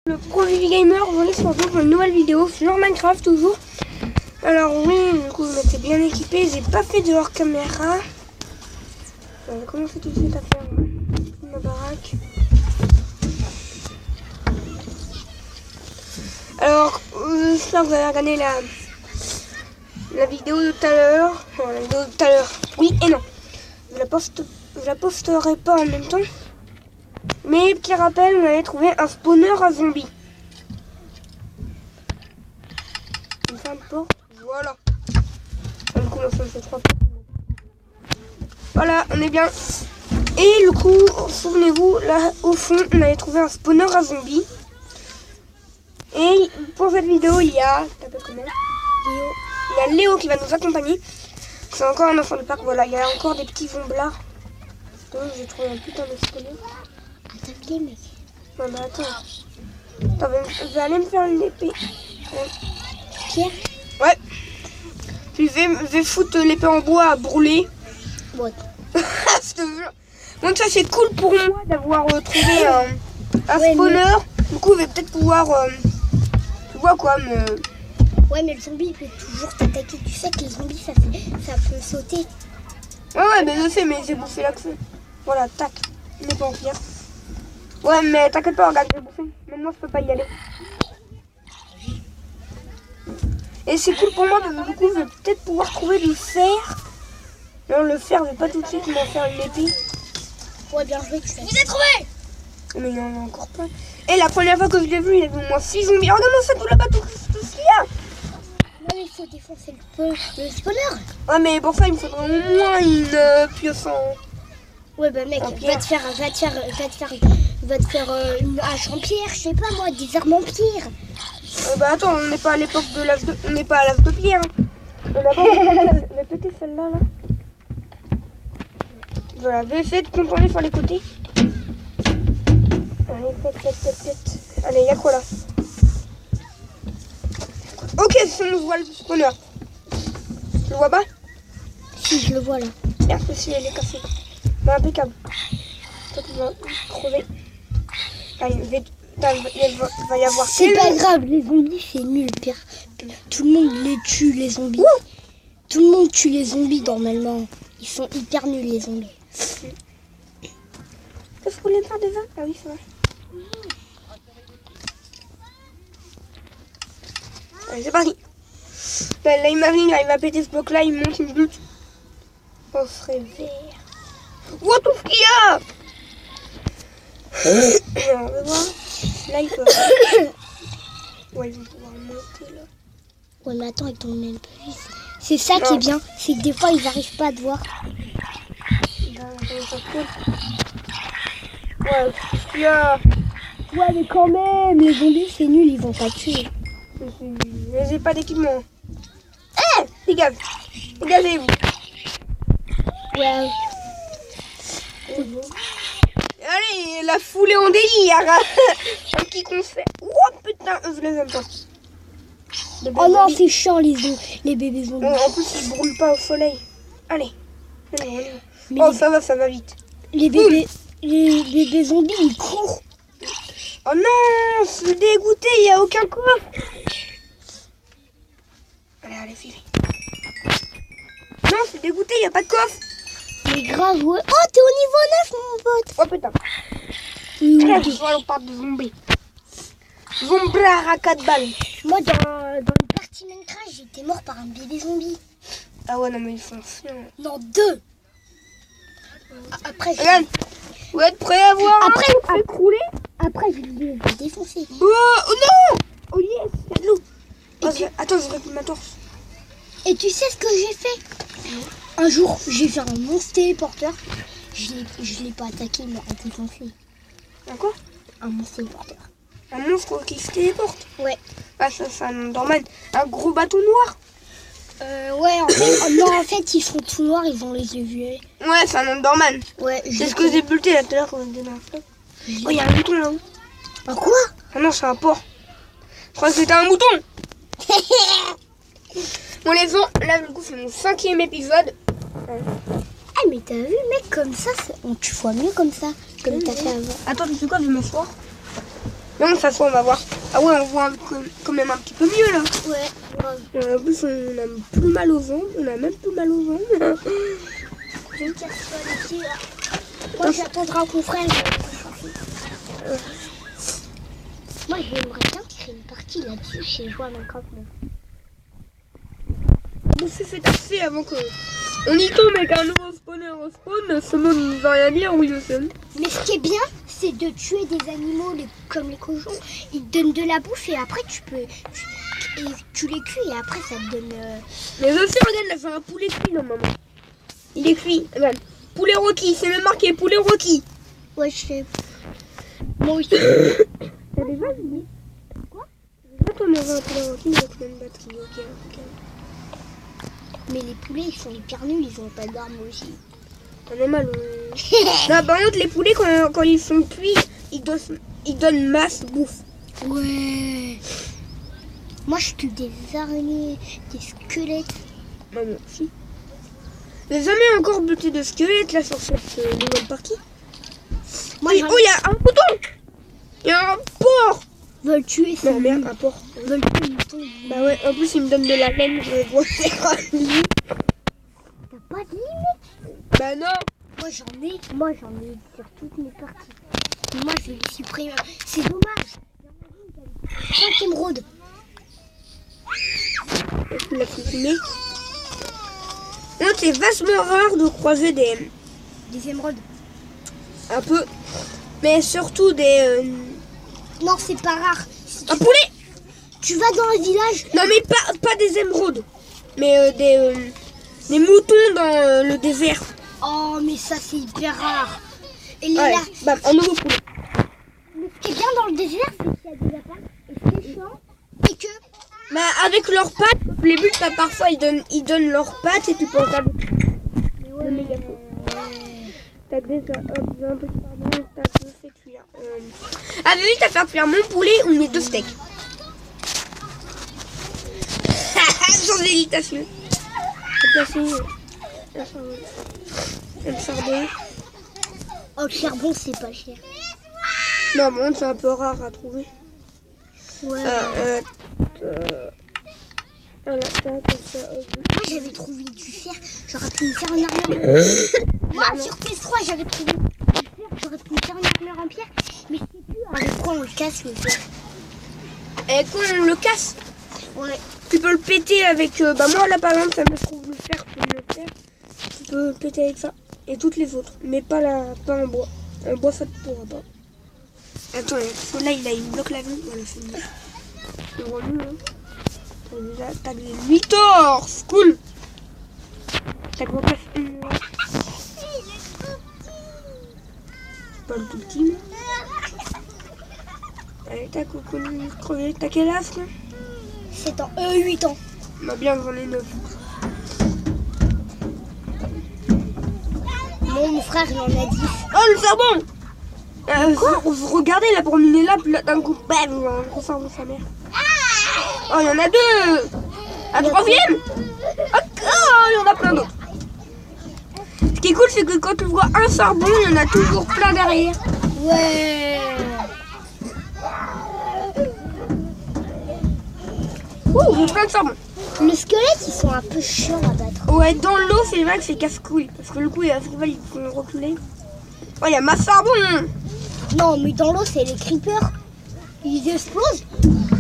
Le Profi Gamer, on se retrouve pour une nouvelle vidéo sur Minecraft toujours. Alors oui, du coup vous m'êtes bien équipé, j'ai pas fait de hors caméra. J'ai commencé tout de suite à faire ma baraque. Alors j'espère que vous avez regardé la vidéo de tout à l'heure. Enfin, la vidéo de tout à l'heure, oui et non. Je la posterai pas en même temps. Mais petit rappel, on avait trouvé un spawner à zombies. Une fin de porte. Voilà. Du coup, on fait 3 portes. Voilà, on est bien. Et du coup, souvenez-vous, là au fond, on avait trouvé un spawner à zombies. Et pour cette vidéo, il y a... T'appelles comment ? Léo. Il y a Léo qui va nous accompagner. C'est encore un enfant de parc. Voilà, il y a encore des petits vomblards. J'ai trouvé un putain de spawner. Attaque-les, mec. Ouais, bah attends. Je vais aller me faire une épée. Ouais. Pierre. Ouais. Puis je vais foutre l'épée en bois à brûler. Ouais. Je te jure. Donc ça c'est cool pour moi d'avoir trouvé un spawner. Mais... Du coup je vais peut-être pouvoir... tu vois quoi me... Ouais, mais le zombie il peut toujours t'attaquer. Tu sais que les zombies ça peut sauter. Ouais, mais je sais, mais j'ai bouffé l'accès. Voilà, tac. Une épée en pierre. Ouais, mais t'inquiète pas, regarde, j'ai bouffé. Maintenant, je peux pas y aller. Et c'est cool pour moi parce que du coup, je vais peut-être pouvoir trouver du fer. Non, le fer, je vais pas tout de suite m'en faire une épée. Ouais, bien joué, tu fais. Vous êtes trouvé! Mais il y en a encore plein. Et la première fois que je l'ai vu, il y avait au moins 6 zombies. Regarde-moi ça, tout là-bas, tout ce qu'il y a. Non, mais il faut défoncer le spawner. Ouais, mais pour ça, il me faudrait au moins une pioche en... Ouais, bah mec, va te faire une hache en pierre, je sais pas moi, des armes en pierre. Bah attends, on n'est pas à l'époque de l'âge de... On n'est pas à l'âge de pierre. On va péter celle-là, là. Voilà, je vais essayer de contourner sur les côtés. Allez, faites. Allez, il y a quoi là? Ok, c'est on voit le spawner. Tu le vois pas? Si, je le vois là. Merde, si elle est cassée. Bah, impeccable. Toi, tu vas crever. Allez, il va y avoir... C'est pas grave, les zombies c'est nul, pire. Tout le monde les tue, les zombies. Tout le monde tue les zombies normalement. Ils sont hyper nuls, les zombies. Est-ce que vous voulez faire des vins? Ah oui, c'est vrai. Allez, c'est parti. Là, imagine, il arrive à péter ce bloc-là, il monte une butte. On serait vert. Wow, tout ce qu'il y a! On va voir. Là, il faut... Ouais, ils vont pouvoir monter, là. Ouais, mais attends, avec ton aile plus. C'est ça qui est bien, c'est que des fois, ils n'arrivent pas à te voir. Ouais, tout ce qu'il y a... Ouais, mais quand même, les zombies, c'est nul, ils vont pas tuer. J'ai pas d'équipement. Dégage. Dégagez-vous. Ouais. Allez, la foulée en délire. Un petit concert. Oh putain, je les aime pas. Oh non, c'est chiant les bébés zombies. En plus, ils brûlent pas au soleil. Allez. Mais oh, ça va vite. Les bébés zombies, ils courent. Oh non, je suis dégoûté, il n'y a aucun coffre. Allez, filez. Non, je suis dégoûté, il n'y a pas de coffre. Mais grave, ouais. Oh, t'es au niveau 9, mon pote. Oh putain. On parle de zombies. Zombrard à 4 balles. Moi, dans une partie Minecraft, j'étais mort par un bébé zombie. Ah ouais, non, mais ils sont chiants. Non, 2. Après, regarde. Vous êtes prêts à voir? Après, on fait crouler. Après, je vais défoncer. Oh non! Oh yes, il y a de l'eau. Attends, je récupère ma torche. Et tu sais ce que j'ai fait? Un jour, j'ai fait un monstre téléporteur. Je l'ai pas attaqué, mais défoncé. Un quoi? Un monstre téléporteur. Un monstre qui se téléporte? Ouais. Ah, ça, c'est un Enderman. Un gros bâton noir? Ouais, en fait, non, en fait, ils sont tout noirs, ils ont les yeux violets. Ouais, c'est un Enderman. Ouais, c'est ce que j'ai buté là tout à l'heure quand on était dans la flotte. Oh, il y a un mouton là-haut. Un quoi? Ah non, c'est un porc. Je crois que c'était un mouton. Bon, les gens, là, du coup, c'est mon 5e épisode. Ah, mais t'as vu, mec, comme ça, tu vois mieux comme ça, comme t'as fait avant. Attends, tu sais quoi, je vais m'asseoir. Non, de toute façon, on va voir. Ah ouais, on voit quand même un petit peu mieux là. Ouais, grave. En plus, on a plus mal au ventre. On a même plus mal au ventre. Je me casse pas les pieds là. Moi, j'attendrai qu'on frère. Moi, j'aimerais bien créer une partie là-dessus chez Joie Minecraft. On s'est fait tasser avant que on y tombe avec un nouveau spawner au spawn. Ce mot ne veut rien dire, oui, je sais. Mais ce qui est bien, c'est de tuer des animaux comme les cochons. Ils te donnent de la bouffe et après tu les cuis et après ça te donne... Mais je sais, regarde, là, c'est un poulet cuit normalement. Il est cuit, regarde. Poulet rôti, c'est même marqué poulet rôti. Ouais, je sais. Moi aussi. T'as des vaches, oui. Quoi? On aurait un poulet rôti, mais avec une batterie, ok. Mais les poulets, ils sont hyper nuls, ils ont pas d'armes aussi. On est mal. Non, par contre, les poulets, quand ils sont cuits, ils donnent masse bouffe. Ouais. Moi, je tue des araignées, des squelettes. Moi aussi. J'ai jamais encore buté de squelettes là sur cette nouvelle partie. Moi, Oh, il y a un bouton. Il y a un porc. Veulent tuer ça. Non, merde, un porc. Veulent tuer le mouton. Bah ouais, en plus, il me donne de la laine. Je vais voir faire un lit. T'as pas de limite. Bah non. Moi, j'en ai sur toutes mes parties. Moi, je vais les supprimer. C'est dommage. 5 émeraudes. Tu l'as filmé. C'est vachement rare de croiser des émeraudes. un peu, mais surtout des Non, c'est pas rare. Si un poulet. tu vas dans un village. Non mais pas des émeraudes, mais des moutons dans le désert. Oh, mais ça, c'est hyper rare. Et les Ouais, là, bam, un nouveau poulet. ce qui est bien dans le désert, c'est qu'il y a des lapins. Et ce qui est chiant, c'est que... Bah avec leurs pattes, les buts bah, parfois ils donnent leurs pattes et tu peux en faire des... T'as déjà un peu de pardon, t'as fait cuire. Ah mais oui, t'as fait cuire mon poulet ou mes 2 steaks. Sans hésitation. J'ai placé un charbon. Oh, le charbon, c'est pas cher. Non bon, c'est un peu rare à trouver. Ouais. Voilà, comme ça. Moi, j'avais trouvé du fer. J'aurais pu me faire une armure. Moi, sur PS3, j'avais trouvé du fer. J'aurais pu me faire une armure en pierre. Mais je sais plus avec quoi on le casse, le fer. Et quand on le casse, Ouais. tu peux le péter avec... bah moi là par exemple, ça me trouve le fer, tu peux le péter avec ça. Et toutes les autres. Mais pas en bois. En bois ça ne pourra pas. Attends, là il bloque la vie. Voilà, c'est mieux. C'est relou, hein. T'as des 8 torses, cool. T'as quoi place pas le tout petit, mais... Allez, t'as coconut crevé. T'as quel âge, là? 7 ans. 8 ans. Bah bien, j'en ai 9. Mon frère, il en a 10. Oh, le charbon. Regardez, là, pour miner là, puis là, d'un coup, bam, un gros charbon, sa mère. Oh, il y en a 2. Un troisième. Oh, il y en a plein d'autres. Ce qui est cool, c'est que quand tu vois un charbon, il y en a toujours plein derrière. Ouais. Ouh, j'ai plein de charbon. Le squelette, ils sont un peu chiants à battre. Ouais, dans l'eau, c'est vrai que c'est casse-couille. Parce que le coup, il y a il faut reculer. Oh, il y a ma charbon. Non, mais dans l'eau, c'est les creepers. Ils explosent.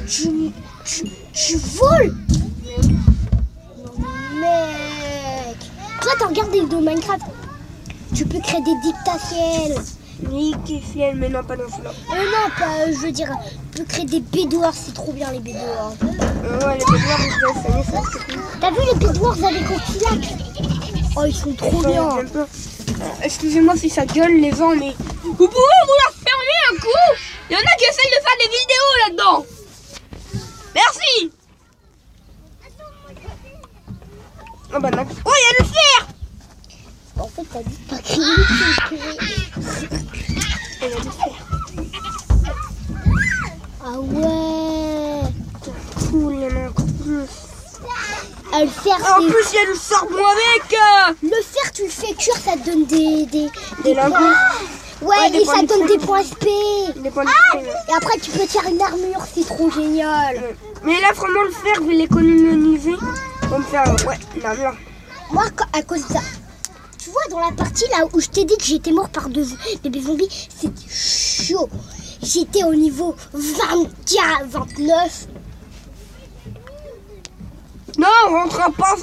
Tu voles. Non, mec. Toi, t'as regardé de Minecraft. Tu peux créer des dictatiels. Nickel, mais non, pas dans celui-là. Non, pas, je veux dire, tu peux créer des bédouards. C'est trop bien, les bédouards. Ouais, les bédouards, ça y est, ça, c'est cool. T'as vu les bédouards avec Okilac? Oh, ils sont trop bien. J'aime pas. Excusez-moi si ça gueule les gens, mais vous pouvez vous la fermer un coup. Il y en a qui essayent de faire des vidéos là-dedans. Merci. Oh bah non. Oh, il y a le fer. En fait, t'as dit pas créer. Il y a du fer. Ah ouais. Cool, il y en a encore plus. Ah, le fer, En plus, il y a le charbon avec. Le fer, tu le fais cuire, ça te donne des lingots. Ouais, des et points ça de donne feu. des points SP. Des points de feu, ouais. Et après, tu peux te faire une armure, c'est trop génial. Mais là, vraiment, le fer, je vais l'économiser pour me faire, ouais, une armure. Moi, à cause de ça, tu vois, dans la partie là où je t'ai dit que j'étais mort par deux bébés zombies, c'était chaud. J'étais au niveau 24, 29. Non, on rentrera pas,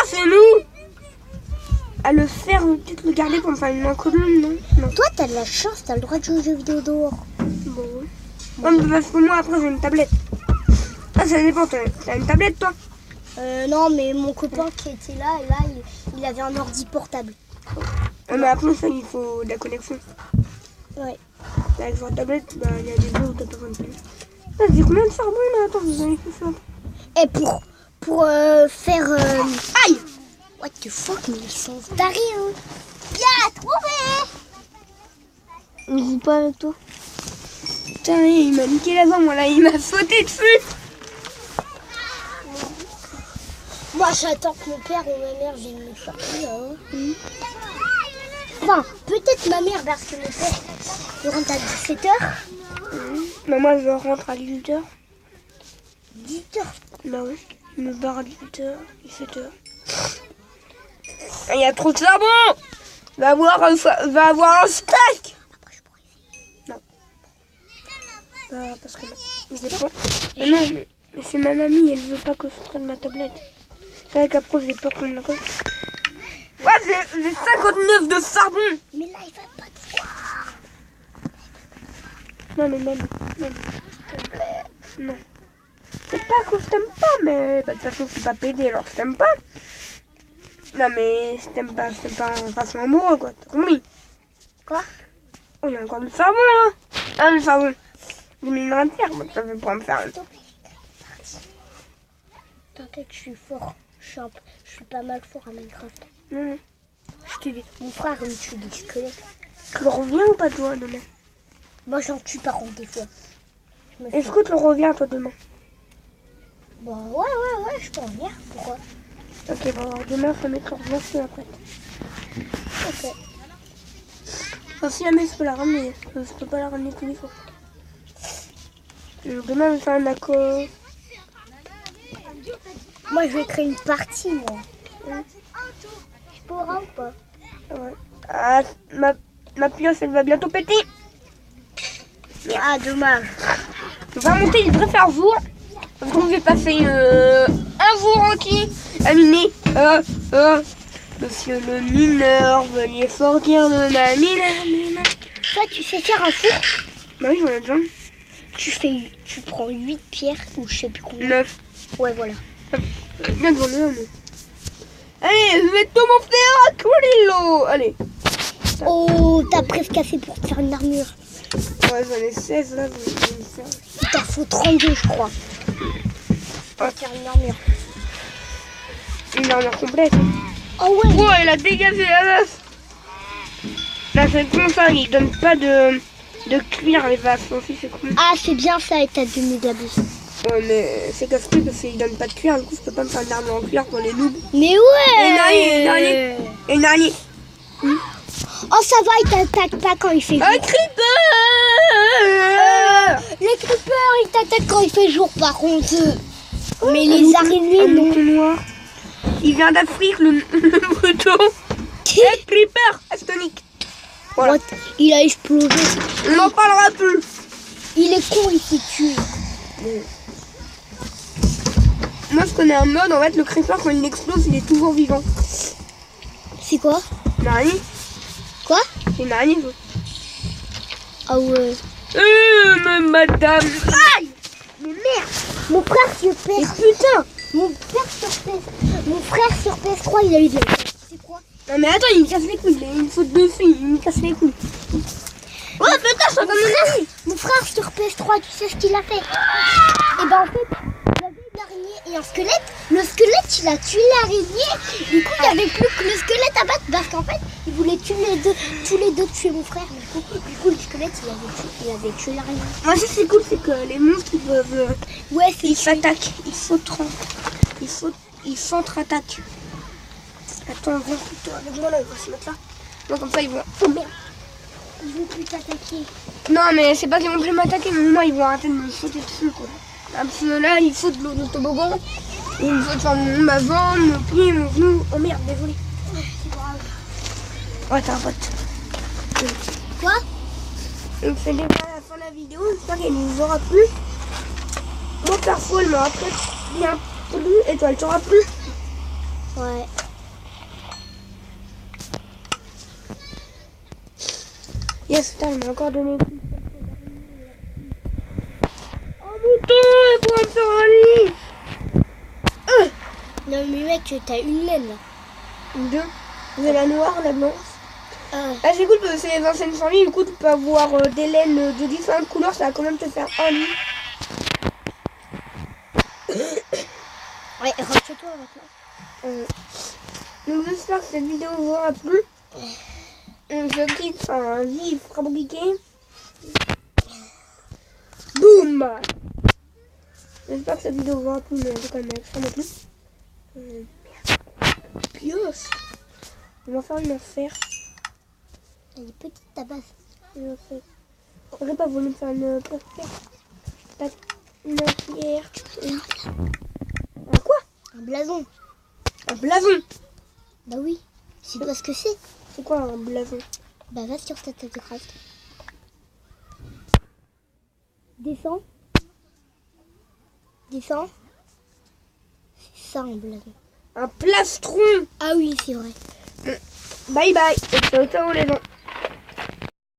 c'est nous. À le faire, peut-être le garder pour me faire une colonne, non? Toi, t'as de la chance, t'as le droit de jouer aux jeux vidéo dehors. Bon, ouais. Non, mais parce que moi, après, j'ai une tablette. Ah, ça dépend, t'as une tablette, toi? Non, mais mon copain qui était là, et là, il avait un ordi portable. Ah, mais après, ça, il faut de la connexion. Ouais. Avec votre tablette, bah, il y a des jeux où t'as pas besoin de télé. Ah, c'est combien de charbon, là? Attends, vous avez fait ça. Et pour faire... Aïe! What the fuck, mais ils sont tarés, hein. Bien trouvé. On joue pas avec toi. Putain, il m'a niqué la jambe, là, il m'a sauté dessus. Moi, j'attends que mon père ou ma mère viennent me chercher. Hein. Enfin, peut-être ma mère, parce que mon père, il rentre à 17h. Mais moi, je rentre à 18h. 18h. Bah oui, je me barre à 18h, 17h. Il y a trop de charbon. Va avoir un stack. Après, je pourrais essayer. Non. Bah, parce que je sais pas. Mais non, mais c'est ma mamie, elle veut pas que je prenne ma tablette. C'est vrai qu'après, j'ai peur qu'on me la colle. Ouais, j'ai 59 de charbon. Mais là, il va pas te voir. Non, mais même, s'il te plaît. Non. C'est pas que je t'aime pas, mais bah, de toute façon, je suis pas pédé, alors je t'aime pas. Non, mais je t'aime pas en façon amoureux, quoi. T'as compris? Quoi? Oh, il y a encore du charbon, là. Ah, le charbon. J'ai mis une entière, moi, ça fait pour me faire un... T'inquiète, je suis fort. Je suis pas mal fort à Minecraft. Non, Je te dis, mon frère, il me tue des squelettes. tu le reviens ou pas, toi, demain? Moi, j'en tue par contre des fois. Est-ce que tu le reviens, toi, demain? Bah ouais, je peux en venir. Pourquoi? Ok, bon, alors demain, ça met le reviens, je te la prête. Ok. Enfin, si jamais je peux la ramener, je peux pas la ramener tous les jours. Demain, je vais faire un accord. Moi, je vais créer une partie, moi. Je pourrai ou pas? Ouais. Ah, ma pioche, elle va bientôt péter. Ah, dommage. On va monter, il devrait faire jour. Donc, je vais passer un jour entier à miner. Monsieur le mineur, veuillez sortir de ma mine. Toi, tu sais faire un four? Bah oui, j'en ai déjà. Tu prends 8 pierres ou je sais plus combien. 9. Ouais, voilà. Bien j'en ai un, moi. Allez, je vais tout mon faire à Colillo. Allez. Oh, t'as presque assez pour te faire une armure. Ouais, j'en ai 16 là. Je vais me faire. Il t'en faut 32, je crois. Pour te faire une armure. Une armure complète. Oh ouais. Oh, elle a dégagé la meuf. Là, c'est con ça, il donne pas de cuir les vaches aussi, c'est con. Ah, c'est bien ça, et t'as donné de la buse. Ouais, mais c'est casse-couille parce qu'il donne pas de cuir, du coup, je peux pas me faire une armure en cuir pour les noobs. Mais ouais. Et une araignée. Oh, ça va, il t'attaque pas quand il fait jour. Un creeper. Les creepers, ils t'attaquent quand il fait jour, par contre. Mais les araignées, Un non. mouton noir. Il vient d'Afrique, le mouton. Un creeper astonique. Voilà. What? Il a explosé. On n'en parlera plus. Il est con, il s'est tué. Moi, je connais un mode, en fait, le creeper, quand il explose, il est toujours vivant. C'est quoi? Une araignée. Quoi? C'est une araignée, quoi. Ah ouais. Mais madame. Aïe. Mais merde. Mon frère sur PS... Putain. Mon frère sur PS3, il a eu de la... C'est quoi? Non, mais attends, il me casse les couilles. Il a une faute dessus, il me casse les couilles. Ouais, putain, je suis comme une araignée. Mon frère sur PS3, tu sais ce qu'il a fait? Et ben en fait, il y avait une araignée et un squelette. Le squelette, il a tué l'araignée. Du coup, il n'y avait plus que le squelette à battre parce qu'en fait, il voulait tuer tous les deux tuer mon frère. Du coup, le squelette, il avait tué l'araignée. Moi, ça, c'est cool, c'est que les monstres, ils peuvent. Ouais, c'est Ils s'attaquent. Ils s'entre-attaquent. Attends, viens plutôt avec moi là, il va se mettre là. Non, comme ça, ils vont. Oh merde. Je veux plus t'attaquer. Non, mais c'est pas qu'ils vont plus m'attaquer, mais moi, ils vont arrêter de me sauter dessus, quoi. Parce que là, il faut de l'eau de toboggan. Il me faut de faire ma jambe, mon pied, mon genou. Oh merde, désolé. C'est grave. Ouais, t'as un pote. Quoi? Donc c'est déjà la fin de la vidéo. J'espère qu'elle nous aura plu. Moi, perso, elle m'aura très bien plu. Et toi, elle t'aura plu? Ouais. Yes, putain, elle m'a encore donné. Oh mon temps, elle pourra me faire un lit. Non mais mec, t'as une laine là. Deux. J'ai la noire, la blanche. Ah. Ah, c'est cool parce que c'est les anciennes familles. Du coup, tu peux avoir des laines de différentes couleurs. Ça va quand même te faire un lit. Ouais, rentre chez toi maintenant. Donc, j'espère que cette vidéo vous aura plu. Je clique sur un livre fabriqué. Boum! J'espère que cette vidéo vous aura plu, mais en tout cas, elle m'a extrêmement plu. Pios! On va faire une affaire. Elle est petite ta base. Une affaire. J'aurais pas voulu me faire une affaire. Une affaire. Un quoi? Un blason. Un blason! Bah oui. C'est pas ce que c'est. C'est quoi un blason? Bah va sur ta tête de craft. Descends. Descends. C'est ça un blason. Un plastron! Ah oui, c'est vrai. Bye bye! Et ciao ciao les gens!